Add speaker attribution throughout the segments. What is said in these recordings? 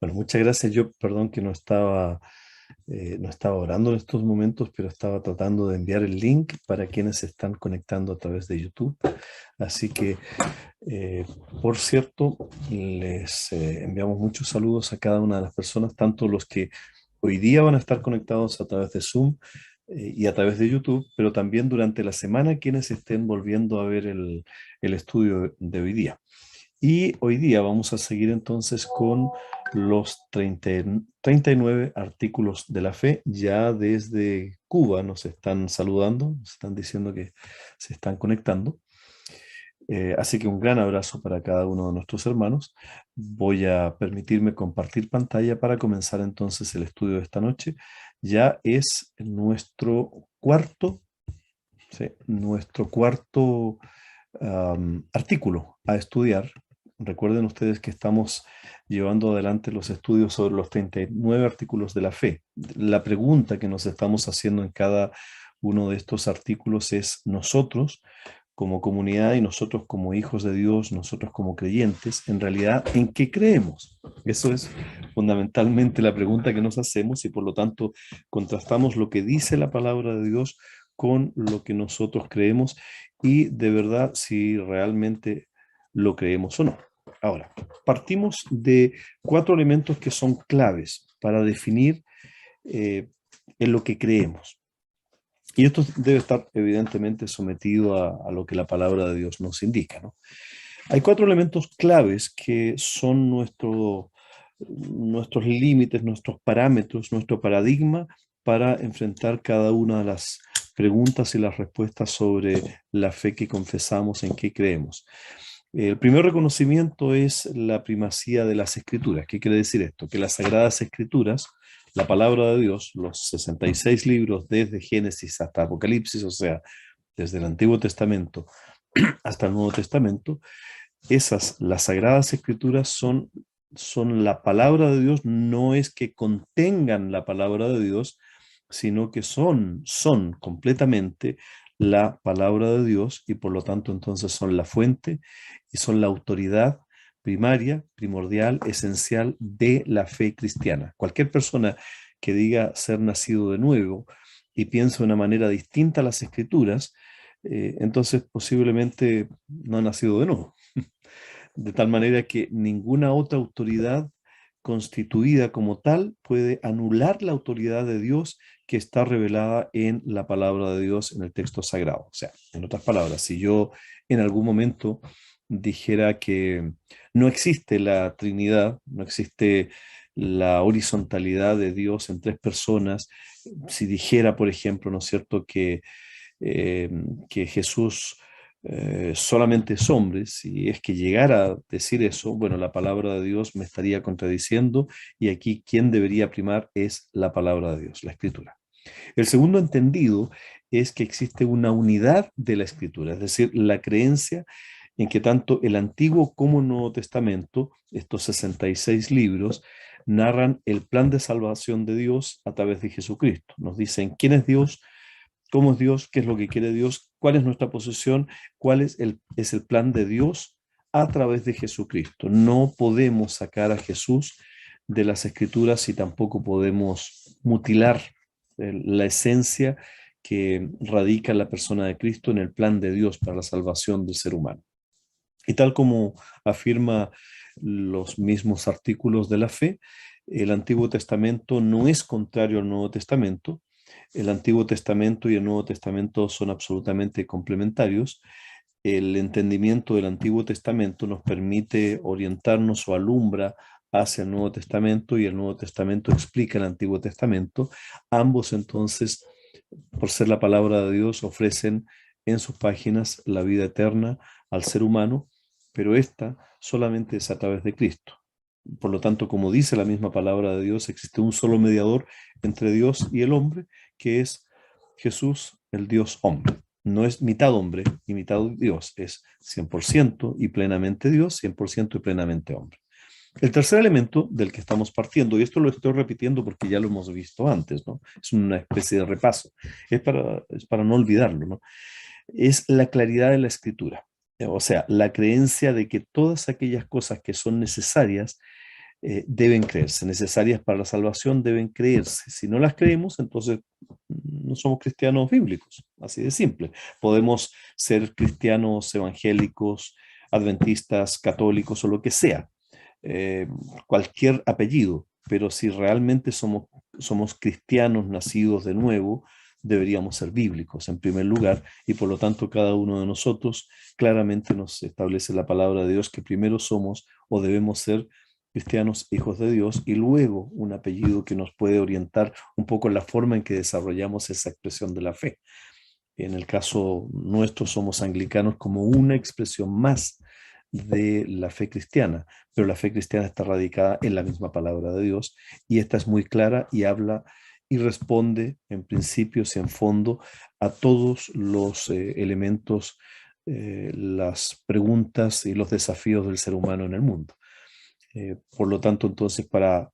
Speaker 1: Bueno, muchas gracias. Yo, perdón que no estaba orando en estos momentos, pero estaba tratando de enviar el link para quienes se están conectando a través de YouTube. Así que, eh, por cierto, les enviamos muchos saludos a cada una de las personas, tanto los que hoy día van a estar conectados a través de Zoom y a través de YouTube, pero también durante la semana quienes estén volviendo a ver el estudio de hoy día. Y hoy día vamos a seguir entonces con los 39 artículos de la fe. Ya desde Cuba nos están saludando, nos están diciendo que se están conectando. Así que un gran abrazo para cada uno de nuestros hermanos. Voy a permitirme compartir pantalla para comenzar entonces el estudio de esta noche. Ya es nuestro cuarto, sí, nuestro cuarto artículo a estudiar. Recuerden ustedes que estamos llevando adelante los estudios sobre los 39 artículos de la fe. La pregunta que nos estamos haciendo en cada uno de estos artículos es nosotros como comunidad y nosotros como hijos de Dios, nosotros como creyentes, en realidad, ¿en qué creemos? Eso es fundamentalmente la pregunta que nos hacemos y por lo tanto contrastamos lo que dice la palabra de Dios con lo que nosotros creemos y de verdad si realmente lo creemos o no. Ahora, partimos de cuatro elementos que son claves para definir eh, en lo que creemos. Y esto debe estar evidentemente sometido a lo que la palabra de Dios nos indica, ¿no? Hay cuatro elementos claves que son nuestros límites, nuestros parámetros, nuestro paradigma para enfrentar cada una de las preguntas y las respuestas sobre la fe que confesamos, en qué creemos. El primer reconocimiento es la primacía de las escrituras. ¿Qué quiere decir esto? Que las sagradas escrituras, la palabra de Dios, los 66 libros desde Génesis hasta Apocalipsis, o sea, desde el Antiguo Testamento hasta el Nuevo Testamento, las sagradas escrituras son la palabra de Dios, no es que contengan la palabra de Dios, sino que son completamente la palabra de Dios y por lo tanto entonces son la fuente y son la autoridad primaria, primordial, esencial de la fe cristiana. Cualquier persona que diga ser nacido de nuevo y piense de una manera distinta a las escrituras, entonces posiblemente no ha nacido de nuevo. De tal manera que ninguna otra autoridad constituida como tal puede anular la autoridad de Dios que está revelada en la palabra de Dios en el texto sagrado. O sea, en otras palabras, si yo en algún momento dijera que no existe la Trinidad, no existe la horizontalidad de Dios en tres personas, si dijera, por ejemplo, ¿no es cierto?, eh, que Jesús solamente es hombre, si es que llegara a decir eso, bueno, la palabra de Dios me estaría contradiciendo y aquí quien debería primar es la palabra de Dios, la escritura. El segundo entendido es que existe una unidad de la escritura, es decir, la creencia en que tanto el Antiguo como el Nuevo Testamento, estos 66 libros, narran el plan de salvación de Dios a través de Jesucristo. Nos dicen quién es Dios, cómo es Dios, qué es lo que quiere Dios, cuál es nuestra posición, cuál es el plan de Dios a través de Jesucristo. No podemos sacar a Jesús de las escrituras y tampoco podemos mutilar la esencia que radica en la persona de Cristo en el plan de Dios para la salvación del ser humano. Y tal como afirma los mismos artículos de la fe, el Antiguo Testamento no es contrario al Nuevo Testamento. El Antiguo Testamento y el Nuevo Testamento son absolutamente complementarios. El entendimiento del Antiguo Testamento nos permite orientarnos o alumbra hacia el Nuevo Testamento y el Nuevo Testamento explica el Antiguo Testamento. Ambos entonces, por ser la palabra de Dios, ofrecen en sus páginas la vida eterna al ser humano, pero esta solamente es a través de Cristo. Por lo tanto, como dice la misma palabra de Dios, existe un solo mediador entre Dios y el hombre, que es Jesús, el Dios hombre. No es mitad hombre y mitad Dios, es 100% y plenamente Dios, 100% y plenamente hombre. El tercer elemento del que estamos partiendo, y esto lo estoy repitiendo porque ya lo hemos visto antes, ¿no? Es una especie de repaso, es para no olvidarlo, ¿no? Es la claridad de la escritura. O sea, la creencia de que todas aquellas cosas que son necesarias deben creerse, necesarias para la salvación deben creerse. Si no las creemos, entonces no somos cristianos bíblicos, así de simple. Podemos ser cristianos evangélicos, adventistas, católicos o lo que sea, eh, cualquier apellido, pero si realmente somos cristianos nacidos de nuevo, deberíamos ser bíblicos en primer lugar, y por lo tanto cada uno de nosotros claramente nos establece la palabra de Dios que primero somos o debemos ser cristianos hijos de Dios y luego un apellido que nos puede orientar un poco en la forma en que desarrollamos esa expresión de la fe. En el caso nuestro somos anglicanos como una expresión más de la fe cristiana, pero la fe cristiana está radicada en la misma palabra de Dios y esta es muy clara y habla y responde en principios y en fondo a todos los elementos, las preguntas y los desafíos del ser humano en el mundo. Por lo tanto, entonces, para,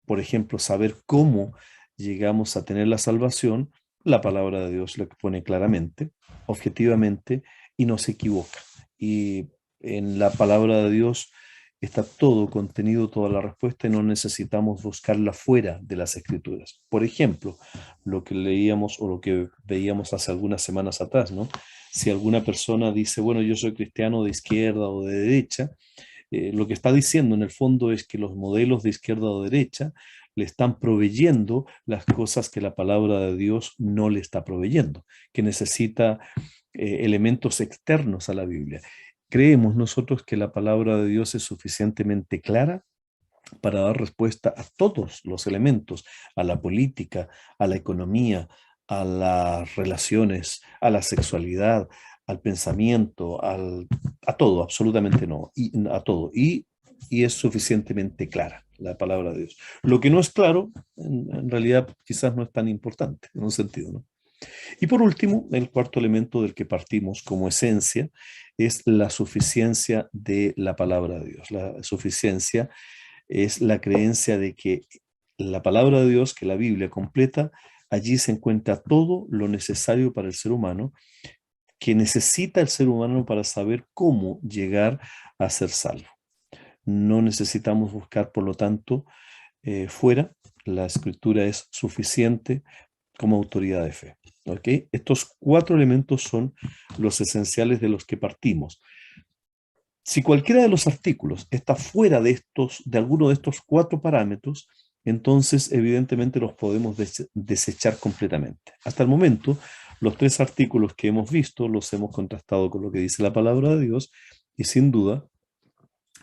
Speaker 1: por ejemplo, saber cómo llegamos a tener la salvación, la palabra de Dios lo pone claramente, objetivamente, y no se equivoca. Y en la palabra de Dios está todo contenido, toda la respuesta, y no necesitamos buscarla fuera de las escrituras. Por ejemplo, lo que leíamos o lo que veíamos hace algunas semanas atrás, ¿no? Si alguna persona dice, bueno, yo soy cristiano de izquierda o de derecha, lo que está diciendo en el fondo es que los modelos de izquierda o derecha le están proveyendo las cosas que la palabra de Dios no le está proveyendo, que necesita elementos externos a la Biblia. Creemos nosotros que la palabra de Dios es suficientemente clara para dar respuesta a todos los elementos, a la política, a la economía, a las relaciones, a la sexualidad, al pensamiento, a todo, absolutamente no, y, a todo. Y es suficientemente clara la palabra de Dios. Lo que no es claro, en realidad quizás no es tan importante, en un sentido, ¿no? Y por último, el cuarto elemento del que partimos como esencia es la suficiencia de la palabra de Dios. La suficiencia es la creencia de que la palabra de Dios, que la Biblia completa, allí se encuentra todo lo necesario para el ser humano, que necesita el ser humano para saber cómo llegar a ser salvo. No necesitamos buscar, por lo tanto, fuera. La escritura es suficiente como autoridad de fe. ¿Ok? Estos cuatro elementos son los esenciales de los que partimos. Si cualquiera de los artículos está fuera de alguno de estos cuatro parámetros, entonces evidentemente los podemos desechar completamente. Hasta el momento, los tres artículos que hemos visto los hemos contrastado con lo que dice la palabra de Dios y sin duda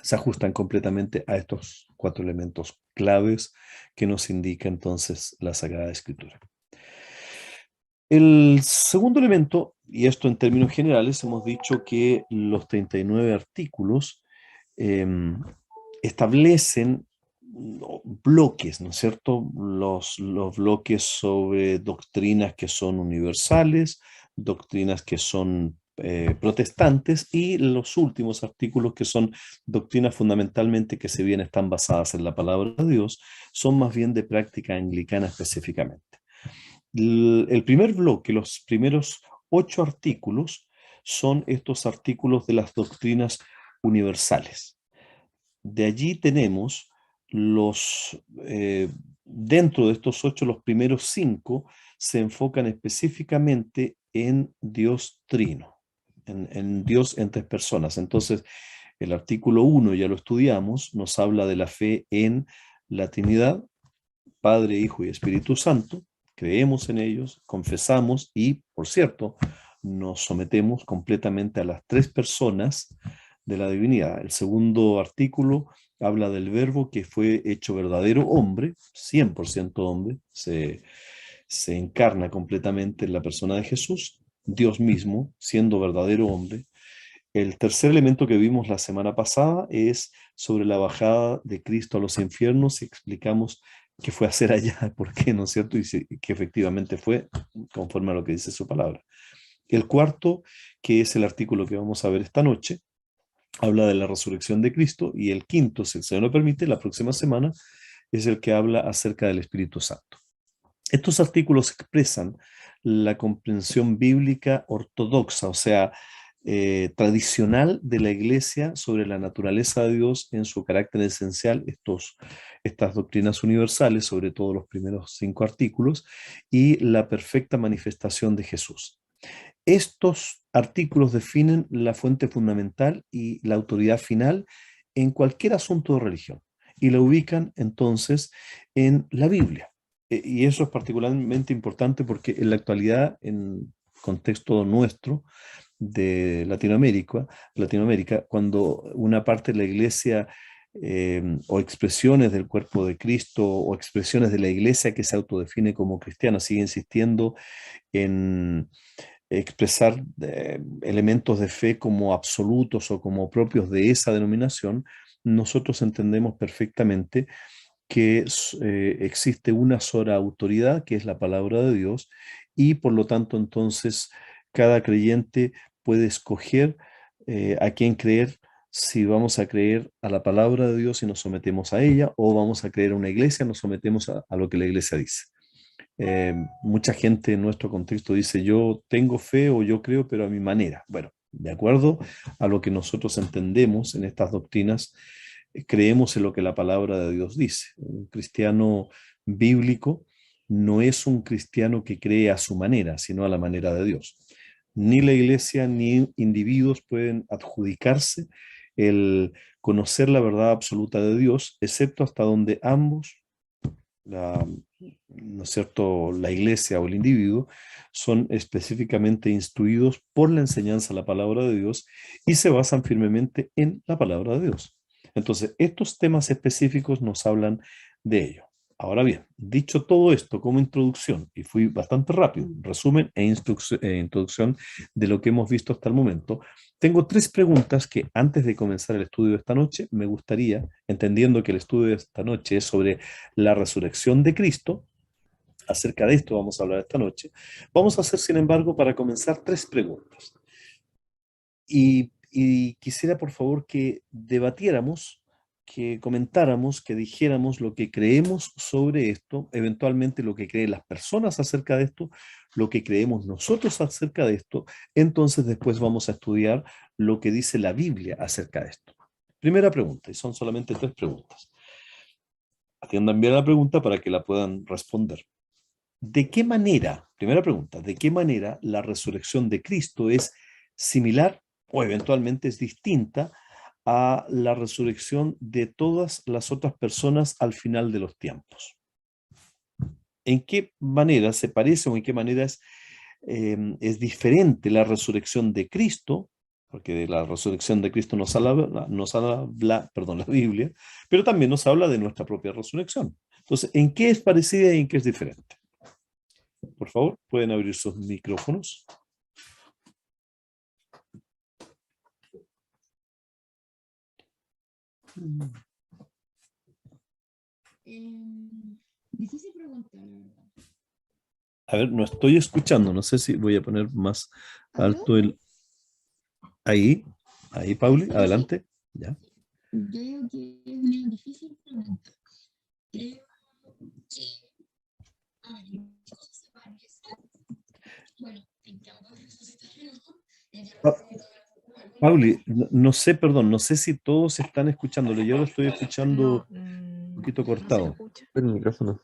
Speaker 1: se ajustan completamente a estos cuatro elementos claves que nos indica entonces la Sagrada Escritura. El segundo elemento, y esto en términos generales, hemos dicho que los 39 artículos eh, establecen bloques, ¿no es cierto? Los bloques sobre doctrinas que son universales, doctrinas que son protestantes y los últimos artículos que son doctrinas fundamentalmente que si bien están basadas en la palabra de Dios, son más bien de práctica anglicana específicamente. El primer bloque, los primeros 8 artículos, son estos artículos de las doctrinas universales. De allí tenemos dentro de estos 8, los primeros 5 se enfocan específicamente en Dios trino, en Dios en tres personas. Entonces, el artículo 1 ya lo estudiamos, nos habla de la fe en la Trinidad, Padre, Hijo y Espíritu Santo. Creemos en ellos, confesamos y, por cierto, nos sometemos completamente a las tres personas de la divinidad. El segundo artículo habla del verbo que fue hecho verdadero hombre, 100% hombre, se encarna completamente en la persona de Jesús, Dios mismo, siendo verdadero hombre. El tercer elemento que vimos la semana pasada es sobre la bajada de Cristo a los infiernos y explicamos qué fue a hacer allá, por qué, ¿no es cierto? Y que efectivamente fue conforme a lo que dice su palabra. El cuarto, que es el artículo que vamos a ver esta noche, habla de la resurrección de Cristo y el quinto, si el Señor lo permite, la próxima semana, es el que habla acerca del Espíritu Santo. Estos artículos expresan la comprensión bíblica ortodoxa, o sea, tradicional de la Iglesia sobre la naturaleza de Dios en su carácter esencial, estas doctrinas universales, sobre todo los primeros 5 artículos, y la perfecta manifestación de Jesús. Estos artículos definen la fuente fundamental y la autoridad final en cualquier asunto de religión y la ubican entonces en la Biblia. Y eso es particularmente importante porque en la actualidad, en contexto nuestro, de Latinoamérica, cuando una parte de la iglesia o expresiones del cuerpo de Cristo o expresiones de la iglesia que se autodefine como cristiana sigue insistiendo en expresar elementos de fe como absolutos o como propios de esa denominación, nosotros entendemos perfectamente que existe una sola autoridad, que es la palabra de Dios, y por lo tanto entonces cada creyente puede escoger a quién creer, si vamos a creer a la palabra de Dios y nos sometemos a ella, o vamos a creer a una iglesia y nos sometemos a lo que la iglesia dice. Mucha gente en nuestro contexto dice, yo tengo fe o yo creo, pero a mi manera. Bueno, de acuerdo a lo que nosotros entendemos en estas doctrinas, creemos en lo que la palabra de Dios dice. Un cristiano bíblico no es un cristiano que cree a su manera, sino a la manera de Dios. Ni la iglesia ni individuos pueden adjudicarse el conocer la verdad absoluta de Dios, excepto hasta donde ambos, ¿no es cierto?, la iglesia o el individuo, son específicamente instruidos por la enseñanza de la palabra de Dios y se basan firmemente en la palabra de Dios. Entonces, estos temas específicos nos hablan de ello. Ahora bien, dicho todo esto como introducción, y fui bastante rápido, resumen introducción de lo que hemos visto hasta el momento, tengo 3 preguntas que antes de comenzar el estudio de esta noche, me gustaría, entendiendo que el estudio de esta noche es sobre la resurrección de Cristo, acerca de esto vamos a hablar esta noche, vamos a hacer, sin embargo, para comenzar 3 preguntas. Y quisiera, por favor, que debatiéramos, que comentáramos, que dijéramos lo que creemos sobre esto, eventualmente lo que creen las personas acerca de esto, lo que creemos nosotros acerca de esto. Entonces después vamos a estudiar lo que dice la Biblia acerca de esto. Primera pregunta, y son solamente 3 preguntas. Atiendan bien la pregunta para que la puedan responder. ¿De qué manera, primera pregunta, de qué manera la resurrección de Cristo es similar o eventualmente es distinta a la resurrección de todas las otras personas al final de los tiempos? ¿En qué manera se parece o en qué manera es diferente la resurrección de Cristo? Porque de la resurrección de Cristo perdón, la Biblia, pero también nos habla de nuestra propia resurrección. Entonces, ¿en qué es parecida y en qué es diferente? Por favor, pueden abrir sus micrófonos.
Speaker 2: Difícil pregunta, la verdad.
Speaker 1: A ver, no estoy escuchando, no sé si voy a poner más
Speaker 2: ¿Aló?
Speaker 1: alto el... Ahí, Pauli,
Speaker 2: Sí, sí.
Speaker 1: adelante. Ya.
Speaker 2: Yo digo que es una difícil pregunta. Creo que, a ver, las cosas se parecen. Bueno, en que ambos resucitaron, en que
Speaker 1: Pa-
Speaker 2: resucitaron algunos.
Speaker 1: Pauli, no sé, perdón, no sé si todos están escuchándolo. Yo lo estoy escuchando
Speaker 3: No,
Speaker 1: un poquito
Speaker 3: no se
Speaker 1: cortado.
Speaker 3: escucha.
Speaker 4: El micrófono.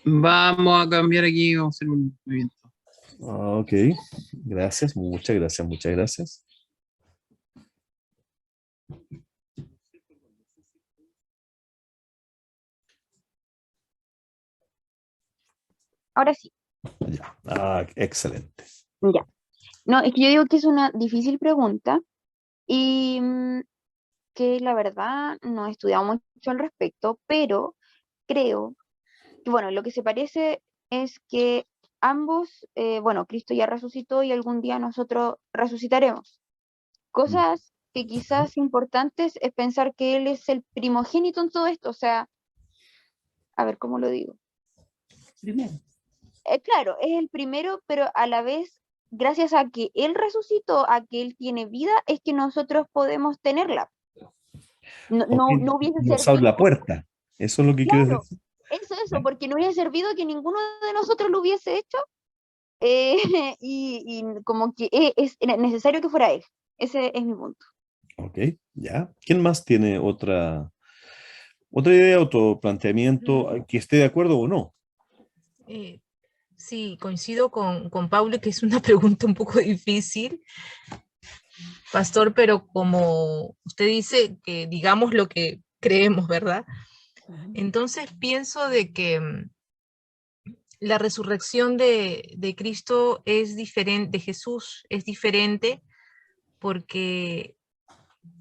Speaker 5: Vamos a cambiar aquí, vamos a hacer un movimiento.
Speaker 1: Ok, gracias, muchas gracias, muchas gracias.
Speaker 2: Ahora sí.
Speaker 1: Ya. Excelente.
Speaker 2: Ya. No, es que yo digo que es una difícil pregunta y que la verdad no he estudiado mucho al respecto, pero creo que, bueno, lo que se parece es que ambos, bueno, Cristo ya resucitó y algún día nosotros resucitaremos.
Speaker 1: Mm.
Speaker 2: Cosas que quizás importantes es pensar que Él es el primogénito en todo esto, o sea, a ver, ¿cómo lo digo?
Speaker 3: Primero.
Speaker 2: Claro, es el primero, pero a la vez, gracias a que Él resucitó, a que Él tiene vida, es que nosotros podemos tenerla. No,
Speaker 1: Ok,
Speaker 2: no hubiese
Speaker 1: nos abre
Speaker 2: servido,
Speaker 1: la puerta. ¿Eso es lo que quieres
Speaker 2: claro,
Speaker 1: decir?
Speaker 2: eso,
Speaker 1: Ya.
Speaker 2: porque no hubiese servido que ninguno de nosotros lo hubiese hecho, y como que era necesario que fuera él. Ese es mi punto.
Speaker 1: Ok, ya. ¿Quién más tiene otra idea, otro planteamiento que esté de acuerdo o no?
Speaker 3: Eh, sí, coincido con Pablo que es una pregunta un poco difícil, pastor, pero como usted dice, que digamos lo que creemos, ¿verdad? Entonces pienso de que la resurrección de Cristo es diferente, de Jesús es diferente porque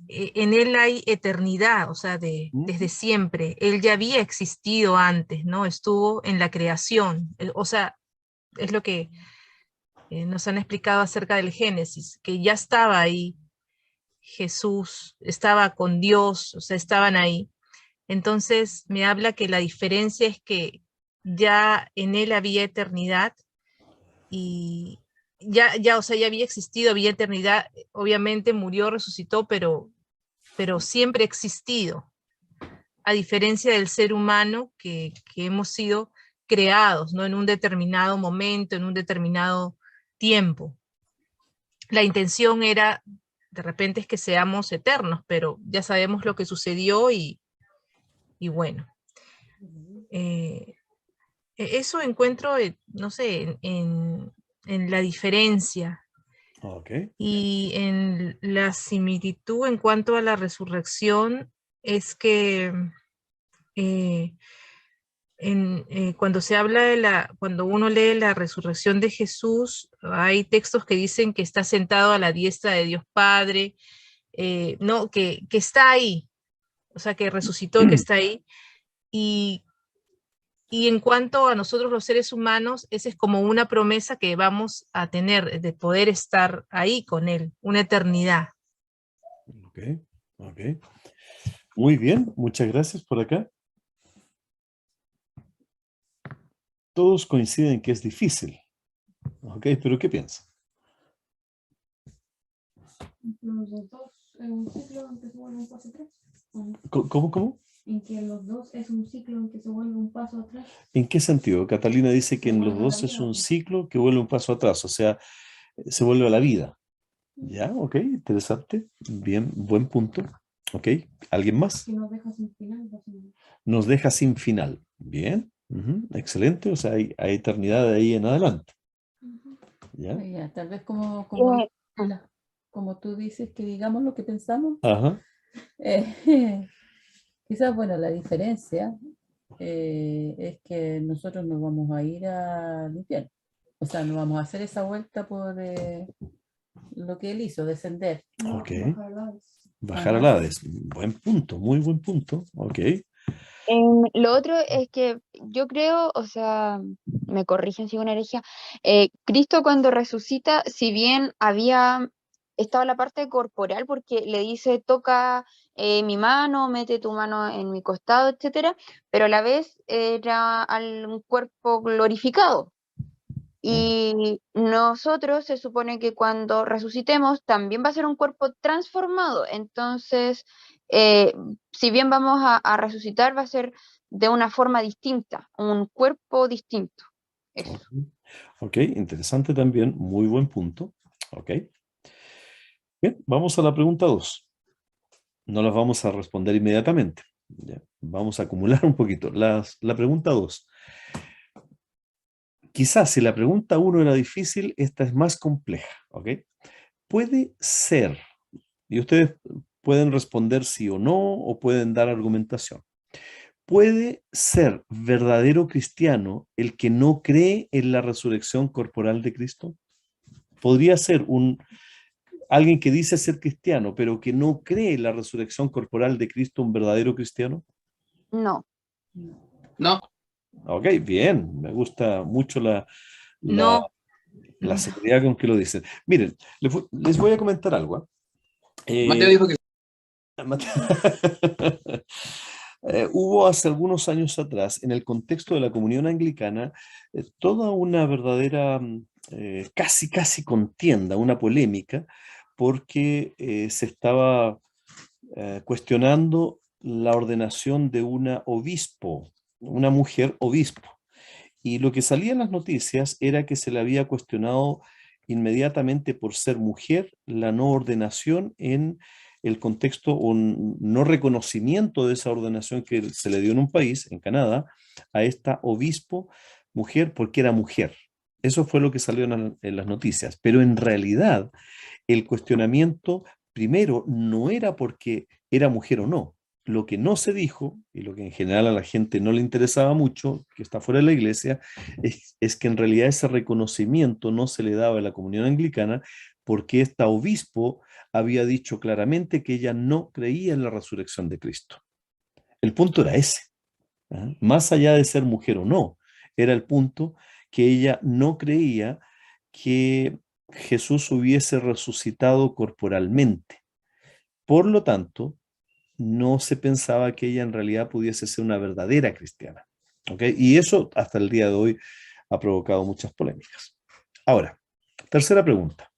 Speaker 3: en él hay eternidad, o sea, desde siempre. Él ya había existido antes, ¿no? Estuvo en la creación, o sea, es lo que nos han explicado acerca del Génesis, que ya estaba ahí Jesús, estaba con Dios, o sea, estaban ahí. Entonces me habla que la diferencia es que ya en él había eternidad y o sea, ya había existido, había eternidad, obviamente murió, resucitó, pero siempre ha existido, a diferencia del ser humano que hemos sido creados, ¿no? En un determinado momento, en un determinado tiempo. La intención era, de repente, es que seamos eternos, pero ya sabemos lo que sucedió y bueno. Eso encuentro, no sé, en la diferencia
Speaker 1: Ok.
Speaker 3: y en la similitud en cuanto a la resurrección es que eh, cuando se habla cuando uno lee la resurrección de Jesús, hay textos que dicen que está sentado a la diestra de Dios Padre, no, que está ahí, o sea, que resucitó, que está ahí. Y, y en cuanto a nosotros los seres humanos, esa es como una promesa que vamos a tener, de poder estar ahí con Él, una eternidad.
Speaker 1: Ok, ok. Muy bien, muchas gracias por acá. Todos coinciden que es difícil. Ok, pero ¿qué piensan?
Speaker 4: Los dos es un ciclo en que se vuelve un paso atrás.
Speaker 1: ¿Cómo?
Speaker 4: En que los dos es un ciclo en que se vuelve un paso atrás.
Speaker 1: ¿En qué sentido? Catalina dice que
Speaker 4: Se
Speaker 1: en los
Speaker 4: vuelve a la
Speaker 1: dos es
Speaker 4: vida,
Speaker 1: un
Speaker 4: pues.
Speaker 1: ciclo que vuelve un paso atrás, o sea, se vuelve a la vida. Ya, ok, interesante. Bien, buen punto. Ok, ¿alguien más?
Speaker 4: Que nos deja sin final, básicamente.
Speaker 1: Nos deja sin final. Bien, excelente, o sea, hay eternidad de ahí en adelante. ¿Ya?
Speaker 6: Ya, tal vez como,
Speaker 2: Eh,
Speaker 6: como tú dices, que digamos lo que pensamos.
Speaker 1: Ajá.
Speaker 6: Quizás, bueno, la diferencia es que nosotros nos vamos a ir al infierno. O sea, no vamos a hacer esa vuelta por lo que él hizo, descender.
Speaker 4: No,
Speaker 1: Ok.
Speaker 4: bajar al Hades.
Speaker 1: Bajar al
Speaker 6: Ajá.
Speaker 1: Hades. Buen punto, muy buen punto. Ok.
Speaker 2: Lo otro es que yo creo, o sea, me corrigen si es una herejía, Cristo cuando resucita, si bien había estaba la parte corporal, porque le dice, toca mi mano, mete tu mano en mi costado, etcétera, pero a la vez era un cuerpo glorificado. Y nosotros se supone que cuando resucitemos también va a ser un cuerpo transformado. Entonces, eh, si bien vamos a resucitar, va a ser de una forma distinta, un cuerpo distinto. Eso.
Speaker 1: Ok, interesante también, muy buen punto. Ok. Bien, vamos a la pregunta 2. No las vamos a responder inmediatamente. Ya, vamos a acumular un poquito. La pregunta 2. Quizás si la pregunta 1 era difícil, esta es más compleja. ¿Ok? Puede ser, y ustedes pueden responder sí o no, o pueden dar argumentación. ¿Puede ser verdadero cristiano el que no cree en la resurrección corporal de Cristo? ¿Podría ser alguien que dice ser cristiano, pero que no cree en la resurrección corporal de Cristo un verdadero cristiano?
Speaker 2: No.
Speaker 5: No,
Speaker 1: Ok, bien, me gusta mucho la,
Speaker 3: No,
Speaker 1: la seguridad con que lo dicen. Miren, les voy a comentar algo.
Speaker 5: Mateo dijo que
Speaker 1: Hubo hace algunos años atrás, en el contexto de la comunión anglicana, toda una verdadera, casi contienda, una polémica, porque se estaba cuestionando la ordenación de una obispo, una mujer obispo. Y lo que salía en las noticias era que se le había cuestionado inmediatamente por ser mujer la no ordenación en el contexto o no reconocimiento de esa ordenación que se le dio en un país, en Canadá, a esta obispo mujer porque era mujer. Eso fue lo que salió en las noticias. Pero en realidad el cuestionamiento primero no era porque era mujer o no. Lo que no se dijo, y lo que en general a la gente no le interesaba mucho, que está fuera de la iglesia, es que en realidad ese reconocimiento no se le daba a la comunión anglicana porque esta obispo había dicho claramente que ella no creía en la resurrección de Cristo. El punto era ese. ¿Ah? Más allá de ser mujer o no, era el punto que ella no creía que Jesús hubiese resucitado corporalmente. Por lo tanto, no se pensaba que ella en realidad pudiese ser una verdadera cristiana. ¿Ok? Y eso hasta el día de hoy ha provocado muchas polémicas. Ahora, tercera pregunta.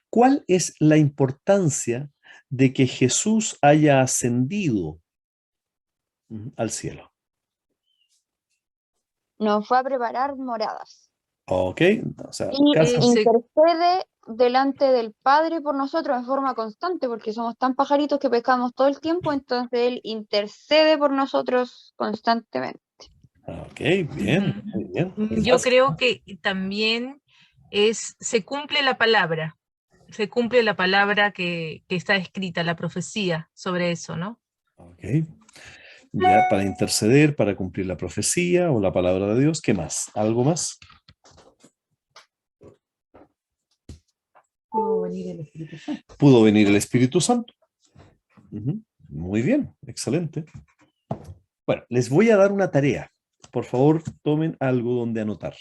Speaker 1: ¿Cuál es la importancia de que Jesús haya ascendido al cielo?
Speaker 2: Nos fue a preparar moradas.
Speaker 1: Ok, o sea,
Speaker 2: Y
Speaker 1: casas.
Speaker 2: intercede delante del Padre por nosotros en forma constante, porque somos tan pajaritos que pescamos todo el tiempo, entonces Él intercede por nosotros constantemente.
Speaker 1: Ok, bien, muy bien.
Speaker 3: Yo creo que también se cumple la palabra. Se cumple la palabra que está escrita, la profecía sobre eso, ¿no?
Speaker 1: Ok. Ya, para interceder, para cumplir la profecía o la palabra de Dios, ¿qué más? ¿Algo más?
Speaker 6: Pudo venir el Espíritu Santo.
Speaker 1: Pudo venir el Espíritu Santo. Muy bien, excelente. Bueno, les voy a dar una tarea. Por favor, tomen algo donde anotar.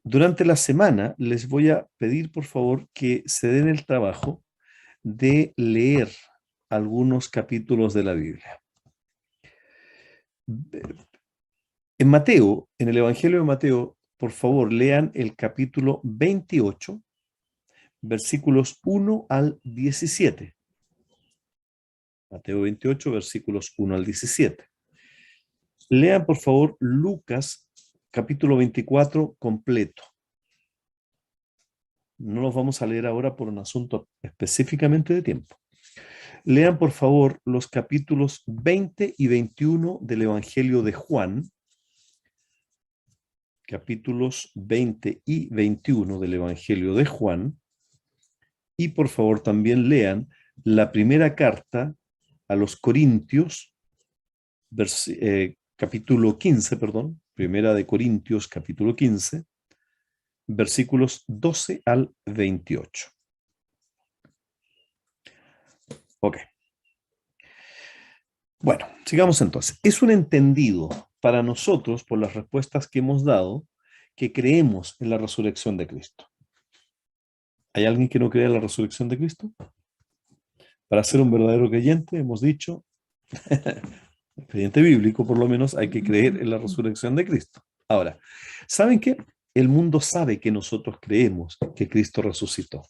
Speaker 1: Durante la semana les voy a pedir, por favor, que se den el trabajo de leer algunos capítulos de la Biblia. En Mateo, en el Evangelio de Mateo, por favor, lean el capítulo 28, versículos 1 al 17. Mateo 28, versículos 1 al 17. Lean, por favor, Lucas, capítulo 24, completo. No los vamos a leer ahora por un asunto específicamente de tiempo. Lean, por favor, los capítulos 20 y 21 del Evangelio de Juan. Capítulos 20 y 21 del Evangelio de Juan. Y por favor también lean la primera carta a los Corintios, capítulo 15, perdón, primera de Corintios, capítulo 15, versículos 12 al 28. Ok. Bueno, sigamos entonces. Es un entendido para nosotros, por las respuestas que hemos dado, que creemos en la resurrección de Cristo. ¿Hay alguien que no cree en la resurrección de Cristo? Para ser un verdadero creyente, hemos dicho, creyente bíblico por lo menos, hay que creer en la resurrección de Cristo. Ahora, ¿saben qué? El mundo sabe que nosotros creemos que Cristo resucitó,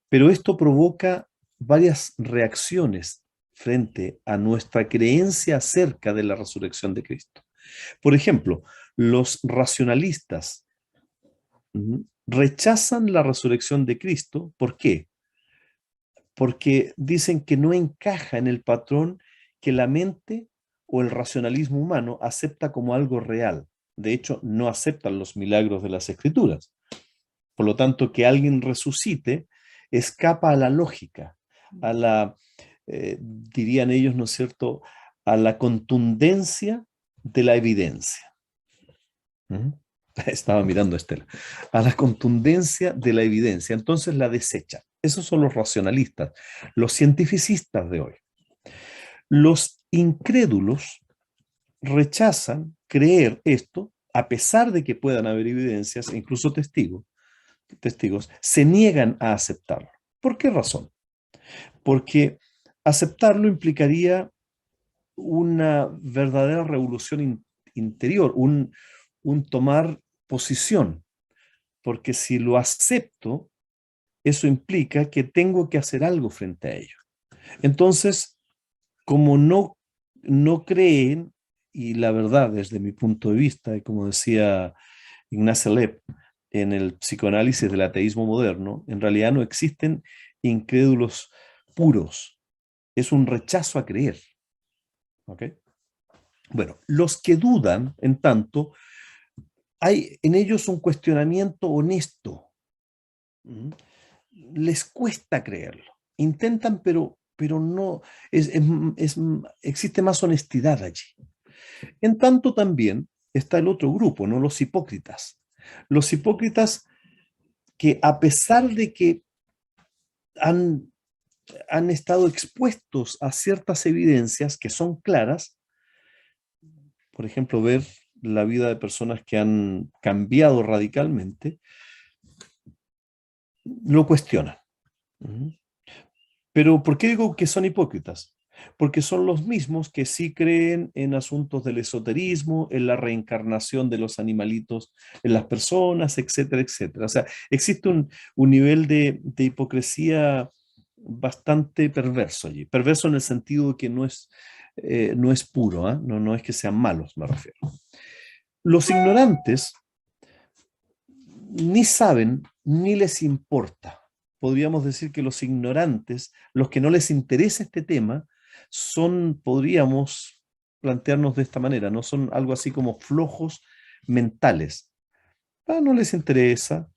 Speaker 1: pero esto provoca varias reacciones frente a nuestra creencia acerca de la resurrección de Cristo. Por ejemplo, los racionalistas rechazan la resurrección de Cristo. ¿Por qué? Porque dicen que no encaja en el patrón que la mente o el racionalismo humano acepta como algo real. De hecho, no aceptan los milagros de las Escrituras. Por lo tanto, que alguien resucite escapa a la lógica, a la, dirían ellos, ¿no es cierto?, a la contundencia de la evidencia. Estaba mirando a Estela. A la contundencia de la evidencia. Entonces la desecha. Esos son los racionalistas, los cientificistas de hoy. Los incrédulos rechazan creer esto, a pesar de que puedan haber evidencias e incluso testigos, se niegan a aceptarlo. ¿Por qué razón? Porque aceptarlo implicaría una verdadera revolución interior, un tomar posición, porque si lo acepto, eso implica que tengo que hacer algo frente a ello. Entonces, como no creen y la verdad, desde mi punto de vista, y como decía Ignacio Lepp en el psicoanálisis del ateísmo moderno, en realidad no existen incrédulos puros. Es un rechazo a creer. ¿Ok? Bueno, los que dudan, en tanto, hay en ellos un cuestionamiento honesto. ¿Mm? Les cuesta creerlo. Intentan, pero no, existe más honestidad allí. En tanto también está el otro grupo, ¿no? Los hipócritas. Los hipócritas que a pesar de que han, han estado expuestos a ciertas evidencias que son claras, por ejemplo, ver la vida de personas que han cambiado radicalmente, lo cuestionan. Pero ¿por qué digo que son hipócritas? Porque son los mismos que sí creen en asuntos del esoterismo, en la reencarnación de los animalitos en las personas, etcétera, etcétera. O sea, existe un nivel de hipocresía bastante perverso allí. Perverso en el sentido de que no es puro, ¿eh? No es que sean malos, me refiero. Los ignorantes ni saben ni les importa. Podríamos decir que los ignorantes, los que no les interesa este tema, podríamos plantearnos de esta manera, no son algo así como flojos mentales. No les interesa.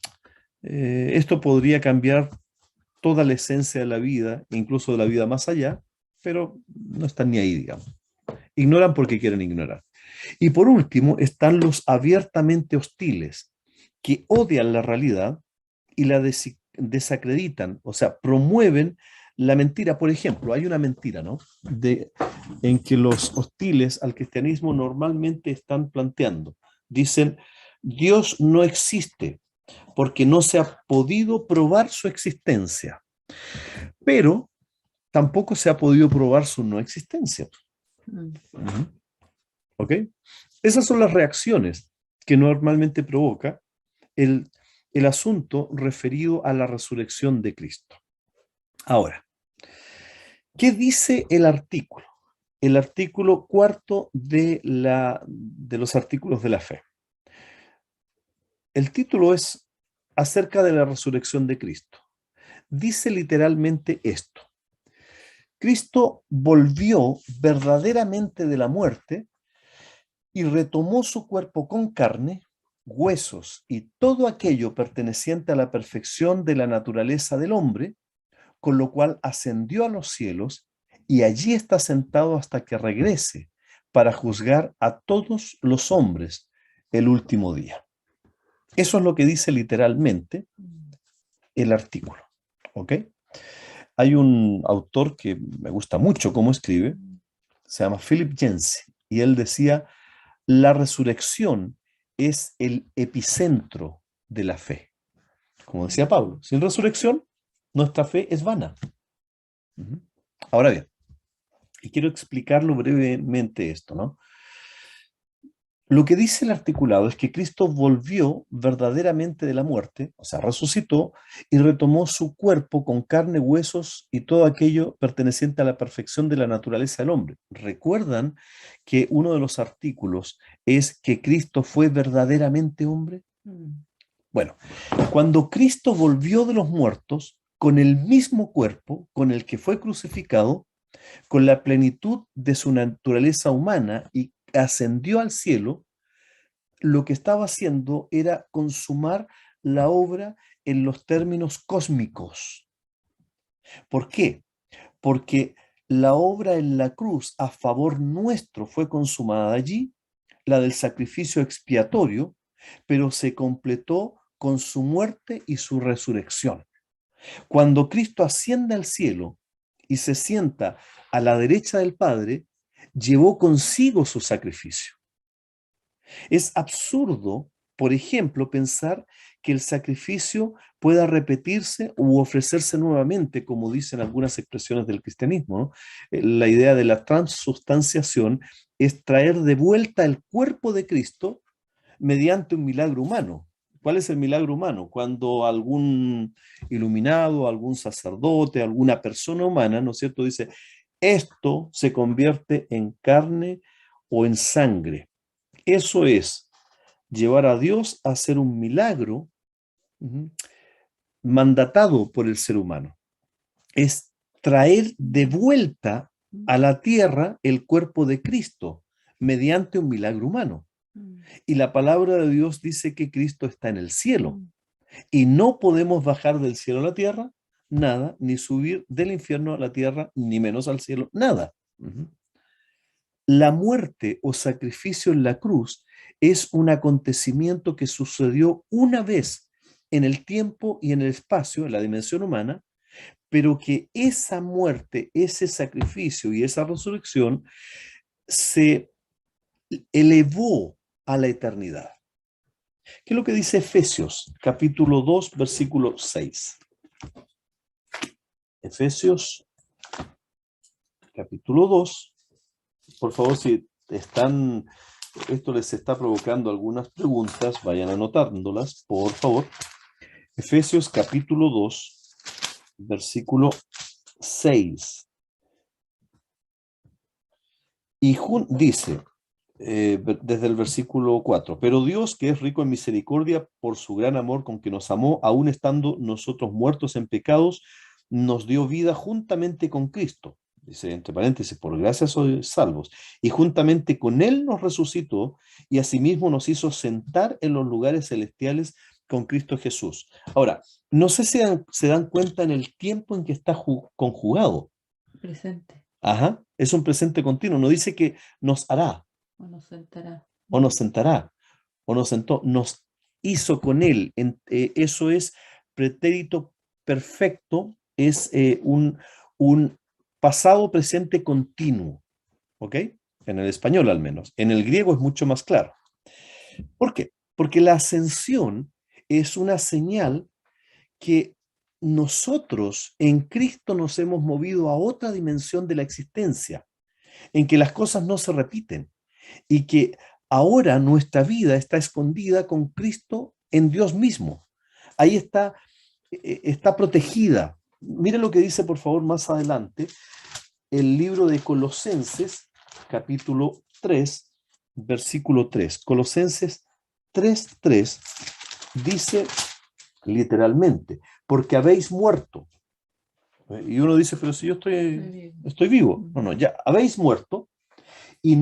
Speaker 1: Esto podría cambiar toda la esencia de la vida, incluso de la vida más allá, pero no están ni ahí, digamos. Ignoran porque quieren ignorar. Y por último, están los abiertamente hostiles, que odian la realidad y la desacreditan, o sea, promueven la mentira. Por ejemplo, hay una mentira, ¿no? En que los hostiles al cristianismo normalmente están planteando. Dicen, Dios no existe porque no se ha podido probar su existencia, pero tampoco se ha podido probar su no existencia. ¿Ok? Esas son las reacciones que normalmente provoca el asunto referido a la resurrección de Cristo. Ahora, ¿qué dice el artículo? El artículo cuarto de los artículos de la fe. El título es acerca de la resurrección de Cristo. Dice literalmente esto. Cristo volvió verdaderamente de la muerte y retomó su cuerpo con carne, huesos y todo aquello perteneciente a la perfección de la naturaleza del hombre, con lo cual ascendió a los cielos y allí está sentado hasta que regrese para juzgar a todos los hombres el último día. Eso es lo que dice literalmente el artículo. ¿Ok? Hay un autor que me gusta mucho cómo escribe, se llama Philip Yancey, y él decía, la resurrección es el epicentro de la fe. Como decía Pablo, sin resurrección, nuestra fe es vana. Ahora bien, y quiero explicarlo brevemente esto, ¿no? Lo que dice el articulado es que Cristo volvió verdaderamente de la muerte, o sea, resucitó y retomó su cuerpo con carne, huesos y todo aquello perteneciente a la perfección de la naturaleza del hombre. ¿Recuerdan que uno de los artículos es que Cristo fue verdaderamente hombre? Bueno, cuando Cristo volvió de los muertos con el mismo cuerpo con el que fue crucificado, con la plenitud de su naturaleza humana y ascendió al cielo, lo que estaba haciendo era consumar la obra en los términos cósmicos. ¿Por qué? Porque la obra en la cruz a favor nuestro fue consumada allí, la del sacrificio expiatorio, pero se completó con su muerte y su resurrección. Cuando Cristo asciende al cielo y se sienta a la derecha del Padre, llevó consigo su sacrificio. Es absurdo, por ejemplo, pensar que el sacrificio pueda repetirse u ofrecerse nuevamente, como dicen algunas expresiones del cristianismo, ¿no? La idea de la transubstanciación es traer de vuelta el cuerpo de Cristo mediante un milagro humano. ¿Cuál es el milagro humano? Cuando algún iluminado, algún sacerdote, alguna persona humana, ¿no es cierto?, dice, esto se convierte en carne o en sangre. Eso es llevar a Dios a hacer un milagro mandatado por el ser humano. Es traer de vuelta a la tierra el cuerpo de Cristo mediante un milagro humano. Y la palabra de Dios dice que Cristo está en el cielo. Y no podemos bajar del cielo a la tierra, nada, ni subir del infierno a la tierra, ni menos al cielo, nada. La muerte o sacrificio en la cruz es un acontecimiento que sucedió una vez en el tiempo y en el espacio, en la dimensión humana, pero que esa muerte, ese sacrificio y esa resurrección se elevó a la eternidad. ¿Qué es lo que dice Efesios, capítulo 2, versículo 6? Efesios, capítulo 2. Por favor, si esto les está provocando algunas preguntas, vayan anotándolas, por favor. Efesios, capítulo 2, versículo 6. Y dice, desde el versículo 4, pero Dios, que es rico en misericordia por su gran amor con que nos amó, aun estando nosotros muertos en pecados, nos dio vida juntamente con Cristo. Dice entre paréntesis, por gracia sois salvos. Y juntamente con Él nos resucitó y asimismo nos hizo sentar en los lugares celestiales con Cristo Jesús. Ahora, no sé si se dan cuenta en el tiempo en que está conjugado.
Speaker 6: Presente.
Speaker 1: Ajá, es un presente continuo. No dice que nos hará.
Speaker 6: O nos sentará.
Speaker 1: O nos sentará, o nos sentó, nos hizo con Él. Eso es pretérito perfecto, es un pasado presente continuo, ¿ok? En el español al menos. En el griego es mucho más claro. ¿Por qué? Porque la ascensión es una señal que nosotros en Cristo nos hemos movido a otra dimensión de la existencia, en que las cosas no se repiten y que ahora nuestra vida está escondida con Cristo en Dios mismo. Ahí está protegida. Miren lo que dice, por favor, más adelante, el libro de Colosenses, capítulo 3, versículo 3. Colosenses 3:3 dice literalmente, porque habéis muerto. Y uno dice, pero si yo estoy vivo. No, ya, habéis muerto y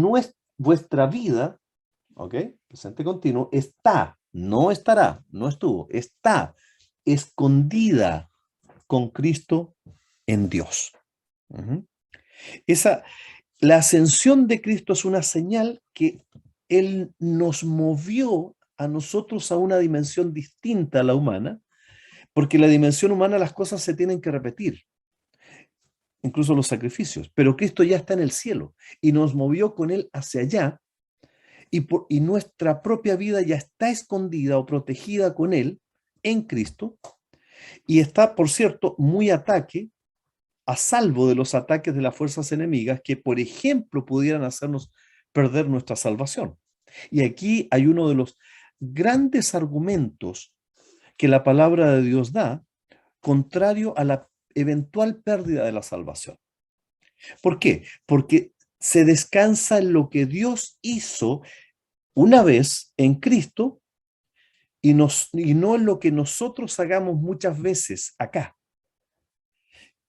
Speaker 1: vuestra vida, ¿ok? Presente continuo, está, no estará, no estuvo, está escondida con Cristo en Dios. La ascensión de Cristo es una señal que Él nos movió a nosotros a una dimensión distinta a la humana, porque en la dimensión humana las cosas se tienen que repetir, incluso los sacrificios, pero Cristo ya está en el cielo y nos movió con Él hacia allá, y nuestra propia vida ya está escondida o protegida con Él en Cristo, y está, por cierto, muy a salvo de los ataques de las fuerzas enemigas que, por ejemplo, pudieran hacernos perder nuestra salvación. Y aquí hay uno de los grandes argumentos que la palabra de Dios da, contrario a la eventual pérdida de la salvación. ¿Por qué? Porque se descansa en lo que Dios hizo una vez en Cristo y no en lo que nosotros hagamos muchas veces acá.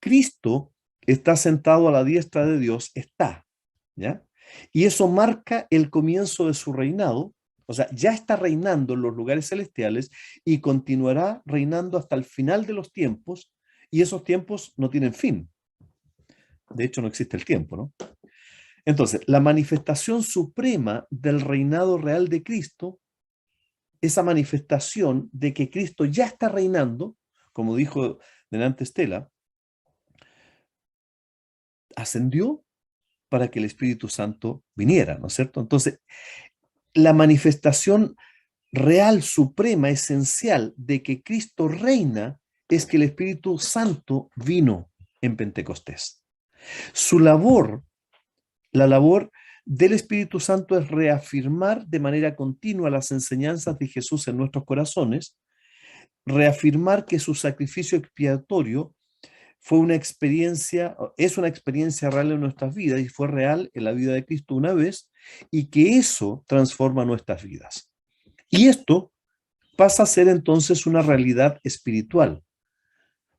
Speaker 1: Cristo está sentado a la diestra de Dios, ¿ya? Y eso marca el comienzo de su reinado, o sea, ya está reinando en los lugares celestiales y continuará reinando hasta el final de los tiempos, y esos tiempos no tienen fin. De hecho, no existe el tiempo, ¿no? Entonces, la manifestación suprema del reinado real de Cristo, esa manifestación de que Cristo ya está reinando, como dijo delante Estela, ascendió para que el Espíritu Santo viniera, ¿no es cierto? Entonces, la manifestación real, suprema, esencial de que Cristo reina es que el Espíritu Santo vino en Pentecostés. Su labor, la labor del Espíritu Santo es reafirmar de manera continua las enseñanzas de Jesús en nuestros corazones, reafirmar que su sacrificio expiatorio fue una experiencia, es una experiencia real en nuestras vidas y fue real en la vida de Cristo una vez, y que eso transforma nuestras vidas. Y esto pasa a ser entonces una realidad espiritual,